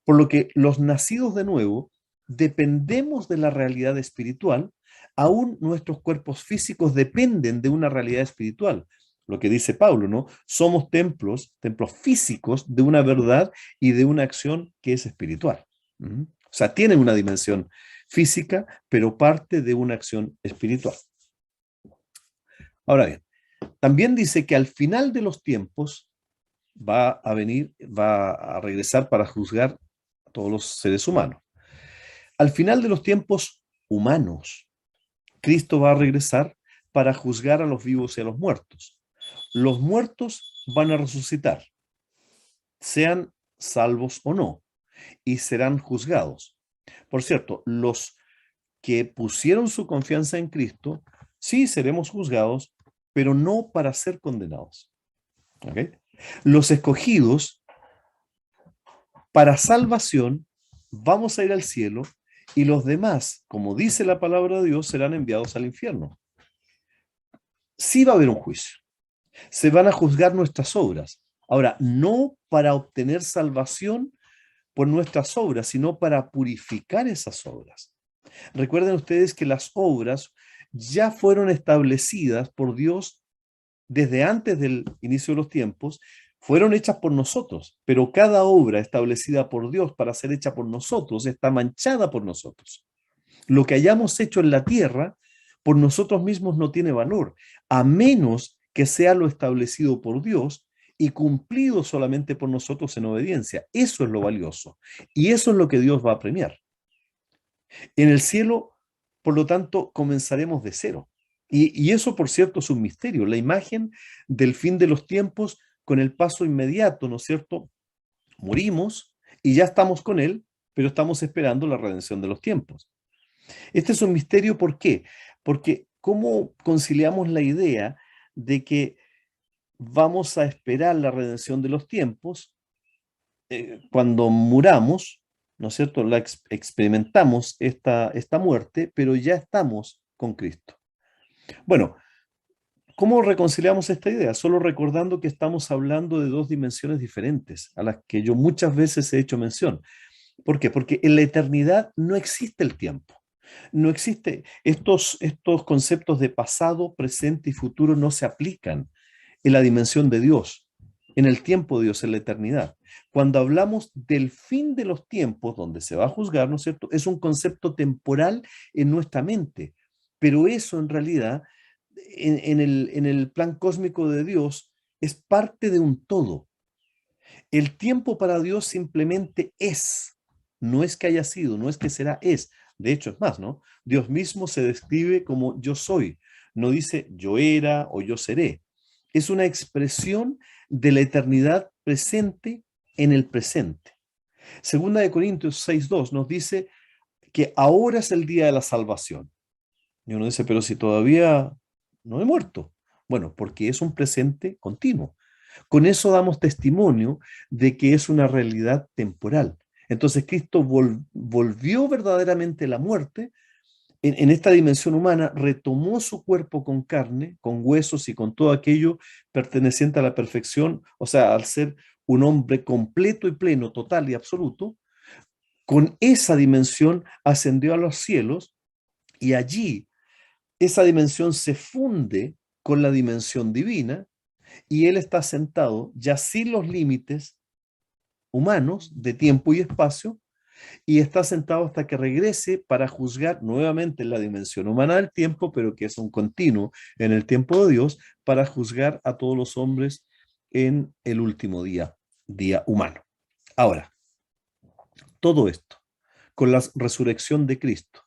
Speaker 1: por lo que los nacidos de nuevo dependemos de la realidad espiritual, aún nuestros cuerpos físicos dependen de una realidad espiritual. Lo que dice Pablo, ¿no? Somos templos físicos de una verdad y de una acción que es espiritual. O sea, tienen una dimensión física, pero parte de una acción espiritual. Ahora bien, también dice que al final de los tiempos va a regresar para juzgar a todos los seres humanos. Al final de los tiempos humanos, Cristo va a regresar para juzgar a los vivos y a los muertos. Los muertos van a resucitar, sean salvos o no, y serán juzgados. Por cierto, los que pusieron su confianza en Cristo, sí seremos juzgados, pero no para ser condenados. ¿Okay? Los escogidos, para salvación, vamos a ir al cielo, y los demás, como dice la palabra de Dios, serán enviados al infierno. Sí va a haber un juicio. Se van a juzgar nuestras obras. Ahora, no para obtener salvación por nuestras obras, sino para purificar esas obras. Recuerden ustedes que las obras ya fueron establecidas por Dios desde antes del inicio de los tiempos, fueron hechas por nosotros, pero cada obra establecida por Dios para ser hecha por nosotros está manchada por nosotros. Lo que hayamos hecho en la tierra, por nosotros mismos no tiene valor, a menos que sea lo establecido por Dios y cumplido solamente por nosotros en obediencia. Eso es lo valioso, y eso es lo que Dios va a premiar. En el cielo, por lo tanto, comenzaremos de cero. Y eso, por cierto, es un misterio. La imagen del fin de los tiempos con el paso inmediato, ¿no es cierto? Morimos y ya estamos con Él, pero estamos esperando la redención de los tiempos. Este es un misterio, ¿por qué? Porque ¿cómo conciliamos la idea de que vamos a esperar la redención de los tiempos cuando muramos, ¿no es cierto? Experimentamos esta muerte, pero ya estamos con Cristo. Bueno, ¿cómo reconciliamos esta idea? Solo recordando que estamos hablando de dos dimensiones diferentes, a las que yo muchas veces he hecho mención. ¿Por qué? Porque en la eternidad no existe el tiempo. No existe, estos conceptos de pasado, presente y futuro no se aplican en la dimensión de Dios, en el tiempo de Dios, en la eternidad. Cuando hablamos del fin de los tiempos, donde se va a juzgar, ¿no es cierto? Es un concepto temporal en nuestra mente, pero eso en realidad, en el plan cósmico de Dios, es parte de un todo. El tiempo para Dios simplemente es, no es que haya sido, no es que será, es. De hecho, es más, ¿no? Dios mismo se describe como yo soy, no dice yo era o yo seré. Es una expresión de la eternidad presente en el presente. Segunda de Corintios 6:2 nos dice que ahora es el día de la salvación. Y uno dice, pero si todavía no he muerto. Bueno, porque es un presente continuo. Con eso damos testimonio de que es una realidad temporal. Entonces Cristo volvió verdaderamente la muerte en esta dimensión humana, retomó su cuerpo con carne, con huesos y con todo aquello perteneciente a la perfección, o sea, al ser un hombre completo y pleno, total y absoluto. Con esa dimensión ascendió a los cielos, y allí esa dimensión se funde con la dimensión divina, y Él está sentado ya sin los límites humanos de tiempo y espacio, y está sentado hasta que regrese para juzgar nuevamente en la dimensión humana del tiempo, pero que es un continuo en el tiempo de Dios, para juzgar a todos los hombres en el último día humano. Ahora, todo esto con la resurrección de Cristo,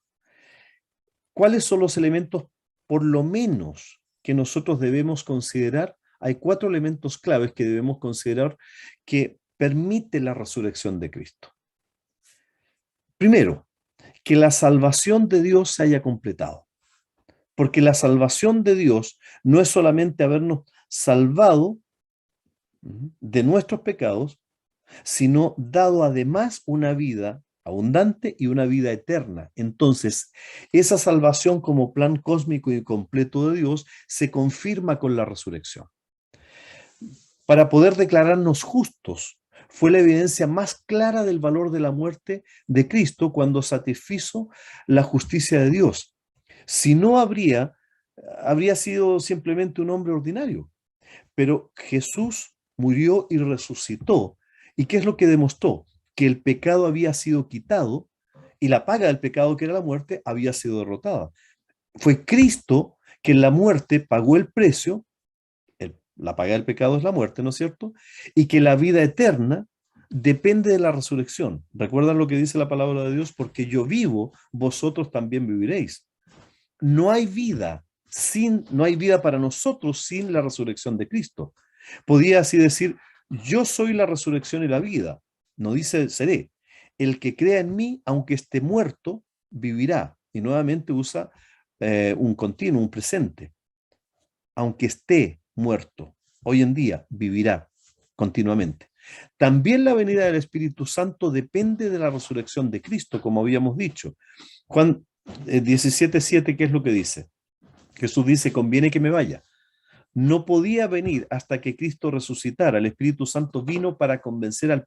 Speaker 1: ¿cuáles son los elementos, por lo menos, que nosotros debemos considerar? Hay 4 elementos claves que debemos considerar que permite la resurrección de Cristo. Primero, que la salvación de Dios se haya completado. Porque la salvación de Dios no es solamente habernos salvado de nuestros pecados, sino dado además una vida abundante y una vida eterna. Entonces, esa salvación como plan cósmico y completo de Dios se confirma con la resurrección. Para poder declararnos justos, fue la evidencia más clara del valor de la muerte de Cristo cuando satisfizo la justicia de Dios. Si no habría sido simplemente un hombre ordinario. Pero Jesús murió y resucitó. ¿Y qué es lo que demostró? Que el pecado había sido quitado y la paga del pecado, que era la muerte, había sido derrotada. Fue Cristo que en la muerte pagó el precio, la paga del pecado es la muerte, ¿no es cierto? Y que la vida eterna depende de la resurrección. ¿Recuerdan lo que dice la palabra de Dios? Porque yo vivo, vosotros también viviréis. No hay vida no hay vida para nosotros sin la resurrección de Cristo. Podía así decir, yo soy la resurrección y la vida. No dice seré. El que crea en mí, aunque esté muerto, vivirá. Y nuevamente usa un continuo, un presente. Aunque esté muerto, hoy en día vivirá continuamente. También la venida del Espíritu Santo depende de la resurrección de Cristo, como habíamos dicho. Juan 17:7, ¿qué es lo que dice? Jesús dice, conviene que me vaya. No podía venir hasta que Cristo resucitara. El Espíritu Santo vino para convencer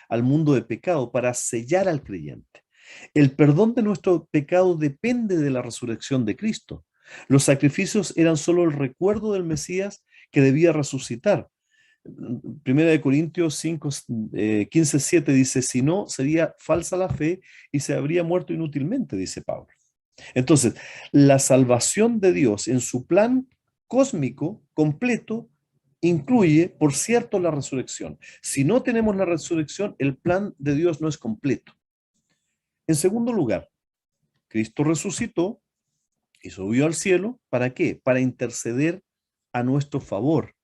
Speaker 1: al mundo de pecado, para sellar al creyente. El perdón de nuestro pecado depende de la resurrección de Cristo. Los sacrificios eran solo el recuerdo del Mesías que debía resucitar. Primera de Corintios 15:7 dice, si no, sería falsa la fe y se habría muerto inútilmente, dice Pablo. Entonces, la salvación de Dios en su plan cósmico completo incluye, por cierto, la resurrección. Si no tenemos la resurrección, el plan de Dios no es completo. En segundo lugar, Cristo resucitó y subió al cielo. ¿Para qué? Para interceder a nuestro favor,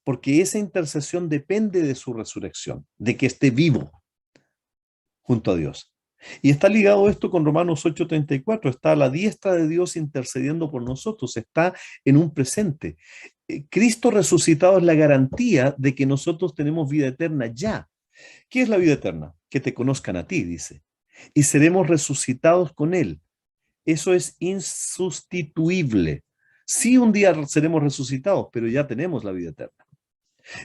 Speaker 1: porque esa intercesión depende de su resurrección, de que esté vivo junto a Dios. Y está ligado esto con Romanos 8:34, está a la diestra de Dios intercediendo por nosotros, está en un presente. Cristo resucitado es la garantía de que nosotros tenemos vida eterna ya. ¿Qué es la vida eterna? Que te conozcan a ti, dice. Y seremos resucitados con Él. Eso es insustituible. Sí, un día seremos resucitados, pero ya tenemos la vida eterna.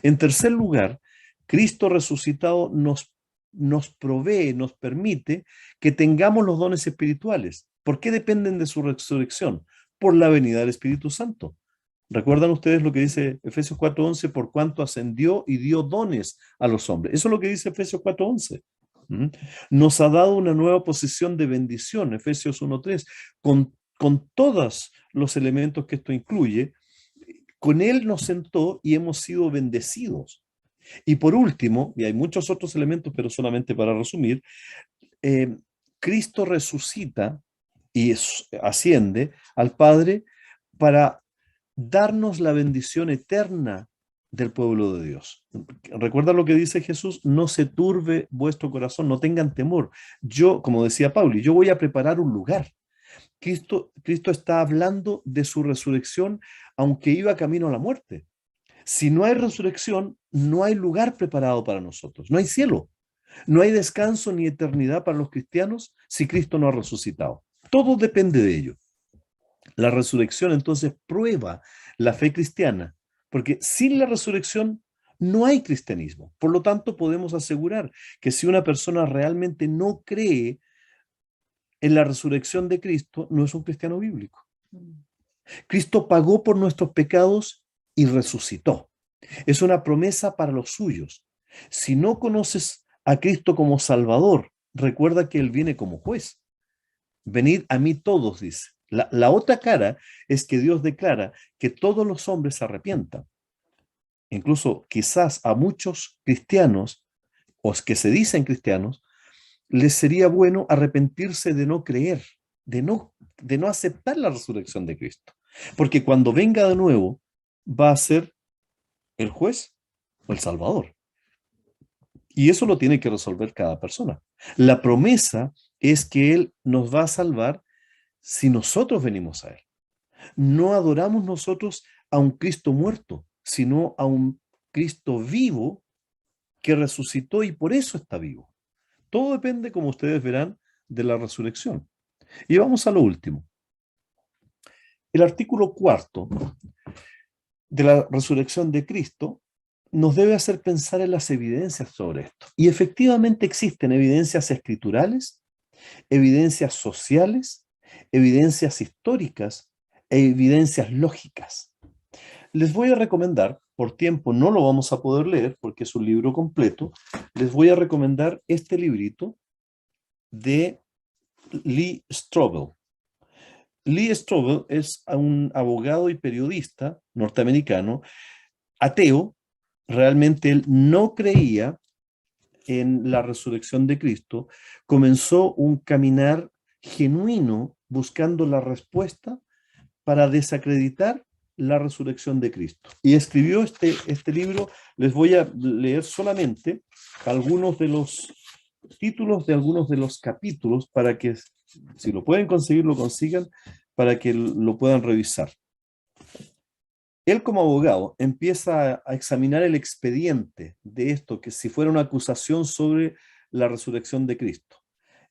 Speaker 1: En tercer lugar, Cristo resucitado nos provee, nos permite que tengamos los dones espirituales. ¿Por qué dependen de su resurrección? Por la venida del Espíritu Santo. ¿Recuerdan ustedes lo que dice Efesios 4:11? Por cuanto ascendió y dio dones a los hombres. Eso es lo que dice Efesios 4:11. Nos ha dado una nueva posición de bendición, Efesios 1:3, con todos los elementos que esto incluye. Con Él nos sentó y hemos sido bendecidos. Y por último, y hay muchos otros elementos, pero solamente para resumir, Cristo resucita y asciende al Padre para darnos la bendición eterna del pueblo de Dios. Recuerda lo que dice Jesús, no se turbe vuestro corazón, no tengan temor. Yo, como decía Pablo, yo voy a preparar un lugar. Cristo está hablando de su resurrección, aunque iba camino a la muerte. Si no hay resurrección, no hay lugar preparado para nosotros, no hay cielo, no hay descanso ni eternidad para los cristianos si Cristo no ha resucitado. Todo depende de ello. La resurrección entonces prueba la fe cristiana, porque sin la resurrección no hay cristianismo. Por lo tanto, podemos asegurar que si una persona realmente no cree en la resurrección de Cristo, no es un cristiano bíblico. Cristo pagó por nuestros pecados y resucitó. Es una promesa para los suyos. Si no conoces a Cristo como Salvador, recuerda que Él viene como juez. Venid a mí todos, dice. La otra cara es que Dios declara que todos los hombres se arrepientan. Incluso quizás a muchos cristianos, o que se dicen cristianos, les sería bueno arrepentirse de no creer, de no aceptar la resurrección de Cristo. Porque cuando venga de nuevo, va a ser el juez o el salvador. Y eso lo tiene que resolver cada persona. La promesa es que Él nos va a salvar si nosotros venimos a Él. No adoramos nosotros a un Cristo muerto, sino a un Cristo vivo que resucitó y por eso está vivo. Todo depende, como ustedes verán, de la resurrección. Y vamos a lo último. El artículo 4 de la resurrección de Cristo nos debe hacer pensar en las evidencias sobre esto. Y efectivamente existen evidencias escriturales, evidencias sociales, evidencias históricas e evidencias lógicas. Les voy a recomendar, por tiempo no lo vamos a poder leer porque es un libro completo, les voy a recomendar este librito de Lee Strobel. Lee Strobel es un abogado y periodista norteamericano, ateo. Realmente él no creía en la resurrección de Cristo. Comenzó un caminar genuino buscando la respuesta para desacreditar la resurrección de Cristo. Y escribió este libro. Les voy a leer solamente algunos de los títulos de algunos de los capítulos para que, si lo pueden conseguir, lo consigan, para que lo puedan revisar. Él, como abogado, empieza a examinar el expediente de esto, que si fuera una acusación sobre la resurrección de Cristo.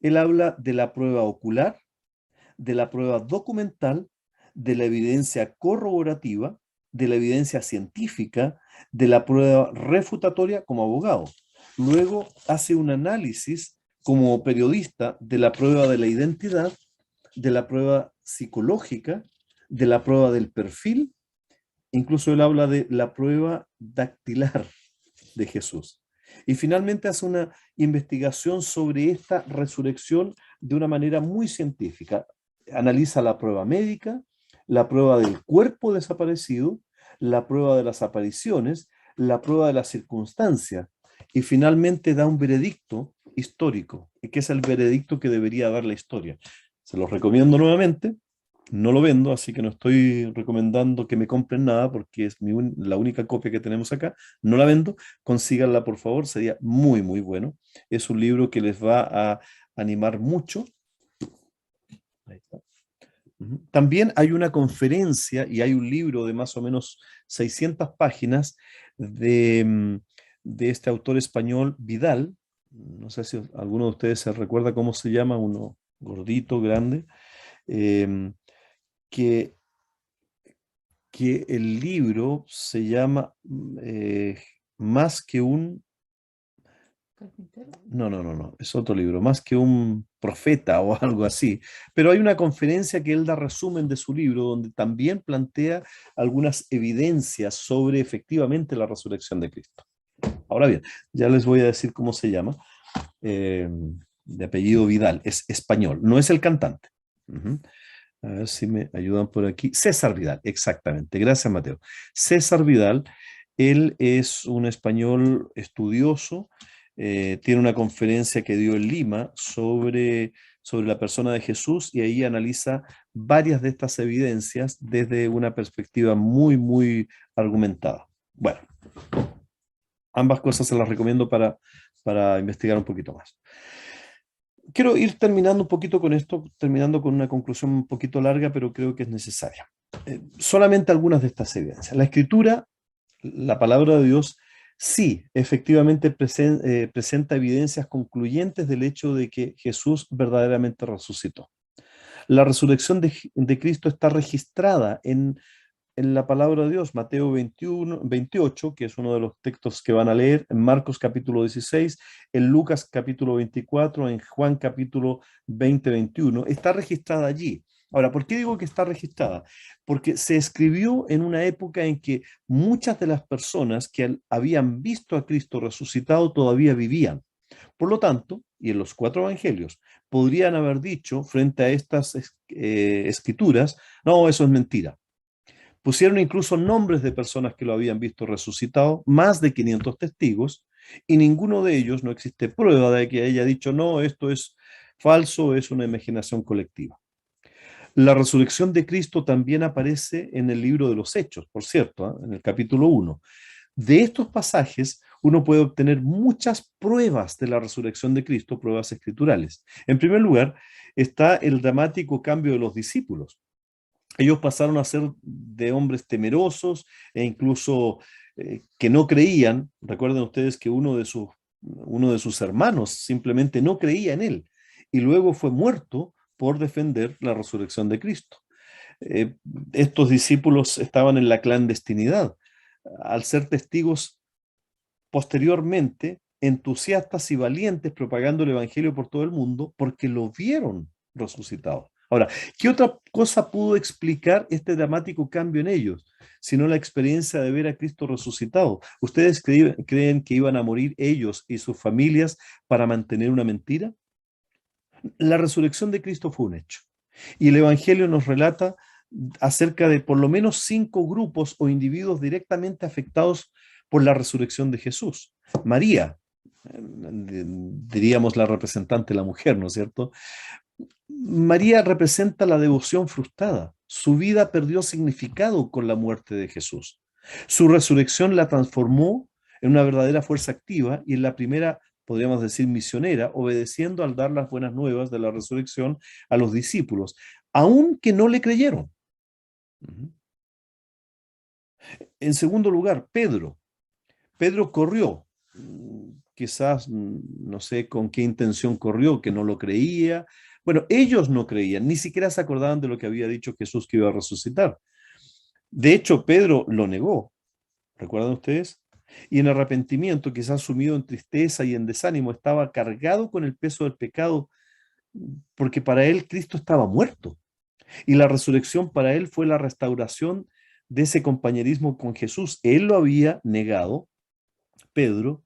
Speaker 1: Él habla de la prueba ocular, de la prueba documental, de la evidencia corroborativa, de la evidencia científica, de la prueba refutatoria como abogado. Luego hace un análisis como periodista de la prueba de la identidad, de la prueba psicológica, de la prueba del perfil. Incluso él habla de la prueba dactilar de Jesús. Y finalmente hace una investigación sobre esta resurrección de una manera muy científica. Analiza la prueba médica, la prueba del cuerpo desaparecido, la prueba de las apariciones, la prueba de las circunstancias, y finalmente da un veredicto histórico, que es el veredicto que debería dar la historia. Se los recomiendo nuevamente. No lo vendo, así que no estoy recomendando que me compren nada porque es la única copia que tenemos acá. No la vendo, consíganla por favor, sería muy, muy bueno. Es un libro que les va a animar mucho. Ahí está. También hay una conferencia y hay un libro de más o menos 600 páginas de este autor español, Vidal. No sé si alguno de ustedes se recuerda cómo se llama, uno gordito, grande. Que el libro se llama Más que un... No, es otro libro, Más que un profeta o algo así. Pero hay una conferencia que él da resumen de su libro donde también plantea algunas evidencias sobre efectivamente la resurrección de Cristo. Ahora bien, ya les voy a decir cómo se llama. De apellido Vidal, es español, no es el cantante. A ver si me ayudan por aquí. César Vidal, exactamente. Gracias, Mateo. César Vidal, él es un español estudioso, tiene una conferencia que dio en Lima sobre la persona de Jesús y ahí analiza varias de estas evidencias desde una perspectiva muy, muy argumentada. Bueno, ambas cosas se las recomiendo para investigar un poquito más. Quiero ir terminando un poquito con esto, terminando con una conclusión un poquito larga, pero creo que es necesaria. Solamente algunas de estas evidencias. La Escritura, la palabra de Dios, sí, efectivamente presenta evidencias concluyentes del hecho de que Jesús verdaderamente resucitó. La resurrección de Cristo está registrada en la palabra de Dios, Mateo 28, que es uno de los textos que van a leer, en Marcos capítulo 16, en Lucas capítulo 24, en Juan capítulo 21, está registrada allí. Ahora, ¿por qué digo que está registrada? Porque se escribió en una época en que muchas de las personas que habían visto a Cristo resucitado todavía vivían. Por lo tanto, y en los 4 evangelios, podrían haber dicho frente a estas escrituras, no, eso es mentira. Pusieron incluso nombres de personas que lo habían visto resucitado, más de 500 testigos, y ninguno de ellos, no existe prueba de que haya dicho, no, esto es falso, es una imaginación colectiva. La resurrección de Cristo también aparece en el libro de los Hechos, por cierto, en el capítulo 1. De estos pasajes uno puede obtener muchas pruebas de la resurrección de Cristo, pruebas escriturales. En primer lugar, está el dramático cambio de los discípulos. Ellos pasaron a ser de hombres temerosos e incluso que no creían. Recuerden ustedes que uno de sus uno de sus hermanos simplemente no creía en él y luego fue muerto por defender la resurrección de Cristo. Estos discípulos estaban en la clandestinidad, al ser testigos posteriormente, entusiastas y valientes propagando el Evangelio por todo el mundo porque lo vieron resucitado. Ahora, ¿qué otra cosa pudo explicar este dramático cambio en ellos, sino la experiencia de ver a Cristo resucitado? ¿Ustedes creen que iban a morir ellos y sus familias para mantener una mentira? La resurrección de Cristo fue un hecho. Y el Evangelio nos relata acerca de por lo menos 5 grupos o individuos directamente afectados por la resurrección de Jesús. María, diríamos la representante de la mujer, ¿no es cierto? María representa la devoción frustrada. Su vida perdió significado con la muerte de Jesús. Su resurrección la transformó en una verdadera fuerza activa y en la primera, podríamos decir, misionera, obedeciendo al dar las buenas nuevas de la resurrección a los discípulos, aunque no le creyeron. En segundo lugar, Pedro. Pedro corrió, quizás no sé con qué intención corrió, que no lo creía. Bueno, ellos no creían, ni siquiera se acordaban de lo que había dicho Jesús que iba a resucitar. De hecho, Pedro lo negó, ¿recuerdan ustedes? Y en arrepentimiento, quizás sumido en tristeza y en desánimo, estaba cargado con el peso del pecado, porque para él Cristo estaba muerto. Y la resurrección para él fue la restauración de ese compañerismo con Jesús. Él lo había negado, Pedro,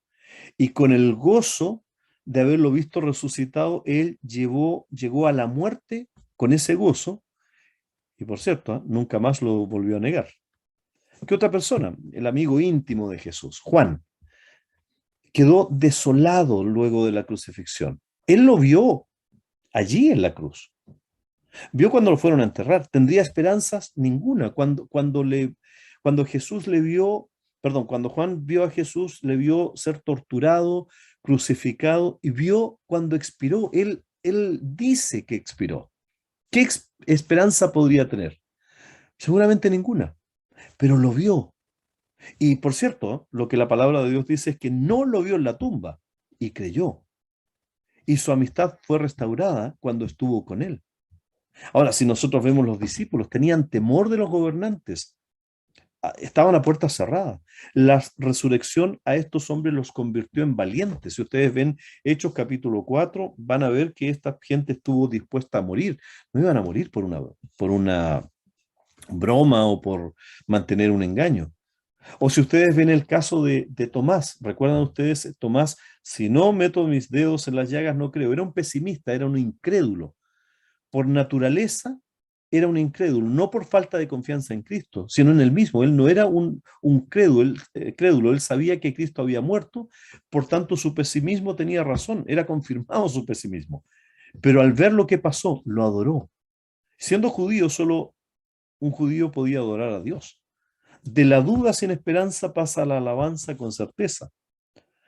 Speaker 1: y con el gozo de haberlo visto resucitado, él llegó a la muerte con ese gozo, y por cierto, nunca más lo volvió a negar. ¿Qué otra persona? El amigo íntimo de Jesús, Juan, quedó desolado luego de la crucifixión. Él lo vio allí en la cruz. Vio cuando lo fueron a enterrar. ¿Tendría esperanzas? Ninguna. Cuando Jesús le vio, perdón, cuando Juan vio a Jesús, le vio ser torturado, crucificado y vio cuando expiró. Él dice que expiró. ¿Qué esperanza podría tener? Seguramente ninguna, pero lo vio. Y por cierto, lo que la palabra de Dios dice es que no lo vio en la tumba y creyó. Y su amistad fue restaurada cuando estuvo con él. Ahora, si nosotros vemos los discípulos, tenían temor de los gobernantes. Estaban a puerta cerrada. La resurrección a estos hombres los convirtió en valientes. Si ustedes ven Hechos capítulo 4, van a ver que esta gente estuvo dispuesta a morir. No iban a morir por una broma o por mantener un engaño. O si ustedes ven el caso de Tomás, ¿recuerdan ustedes? Tomás, si no meto mis dedos en las llagas, no creo. Era un pesimista, era un incrédulo. Por naturaleza, era un incrédulo, no por falta de confianza en Cristo, sino en él mismo. Él no era un crédulo, él sabía que Cristo había muerto, por tanto su pesimismo tenía razón, era confirmado su pesimismo. Pero al ver lo que pasó, lo adoró. Siendo judío, solo un judío podía adorar a Dios. De la duda sin esperanza pasa a la alabanza con certeza.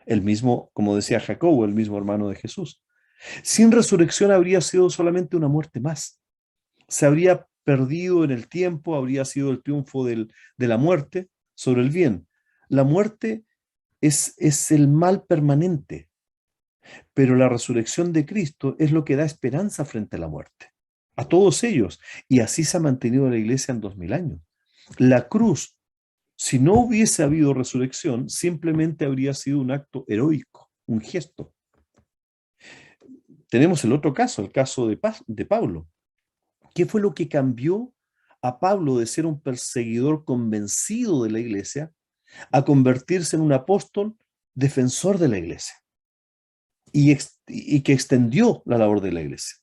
Speaker 1: El mismo, como decía Jacobo, el mismo hermano de Jesús. Sin resurrección habría sido solamente una muerte más. Se habría perdido en el tiempo, habría sido el triunfo de la muerte sobre el bien. La muerte es el mal permanente, pero la resurrección de Cristo es lo que da esperanza frente a la muerte. A todos ellos. Y así se ha mantenido la iglesia en 2000 años. La cruz, si no hubiese habido resurrección, simplemente habría sido un acto heroico, un gesto. Tenemos el otro caso, el caso de Pablo. ¿Qué fue lo que cambió a Pablo de ser un perseguidor convencido de la iglesia a convertirse en un apóstol defensor de la iglesia y que extendió la labor de la iglesia?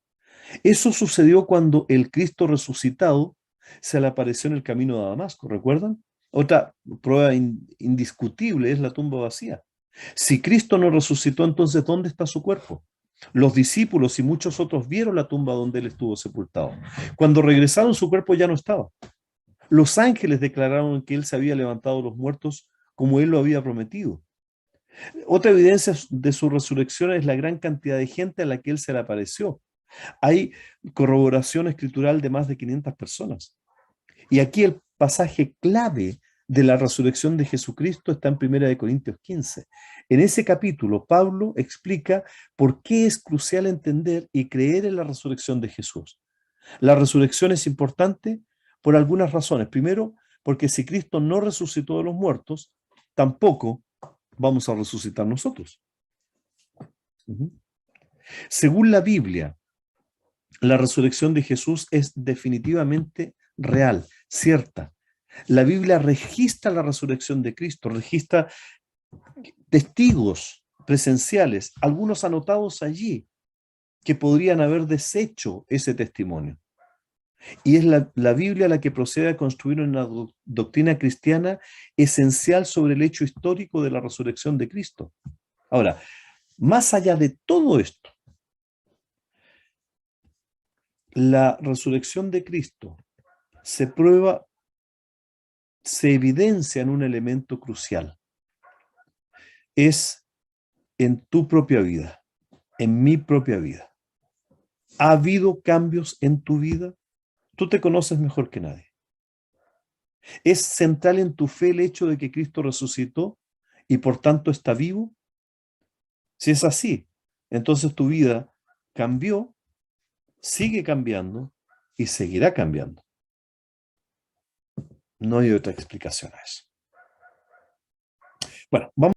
Speaker 1: Eso sucedió cuando el Cristo resucitado se le apareció en el camino de Damasco, ¿recuerdan? Otra prueba indiscutible es la tumba vacía. Si Cristo no resucitó, entonces ¿dónde está su cuerpo? Los discípulos y muchos otros vieron la tumba donde él estuvo sepultado. Cuando regresaron, su cuerpo ya no estaba. Los ángeles declararon que él se había levantado de los muertos como él lo había prometido. Otra evidencia de su resurrección es la gran cantidad de gente a la que él se le apareció. Hay corroboración escritural de más de 500 personas. Y aquí el pasaje clave de la resurrección de Jesucristo está en 1 Corintios 15. En ese capítulo, Pablo explica por qué es crucial entender y creer en la resurrección de Jesús. La resurrección es importante por algunas razones. Primero, porque si Cristo no resucitó de los muertos, tampoco vamos a resucitar nosotros. Según la Biblia, la resurrección de Jesús es definitivamente real, cierta. La Biblia registra la resurrección de Cristo, registra testigos presenciales, algunos anotados allí, que podrían haber deshecho ese testimonio. Y es la Biblia la que procede a construir una doctrina cristiana esencial sobre el hecho histórico de la resurrección de Cristo. Ahora, más allá de todo esto, la resurrección de Cristo se prueba, se evidencia en un elemento crucial. Es en tu propia vida, en mi propia vida. ¿Ha habido cambios en tu vida? Tú te conoces mejor que nadie. ¿Es central en tu fe el hecho de que Cristo resucitó y por tanto está vivo? Si es así, entonces tu vida cambió, sigue cambiando y seguirá cambiando. No hay otra explicación a eso. Bueno, vamos.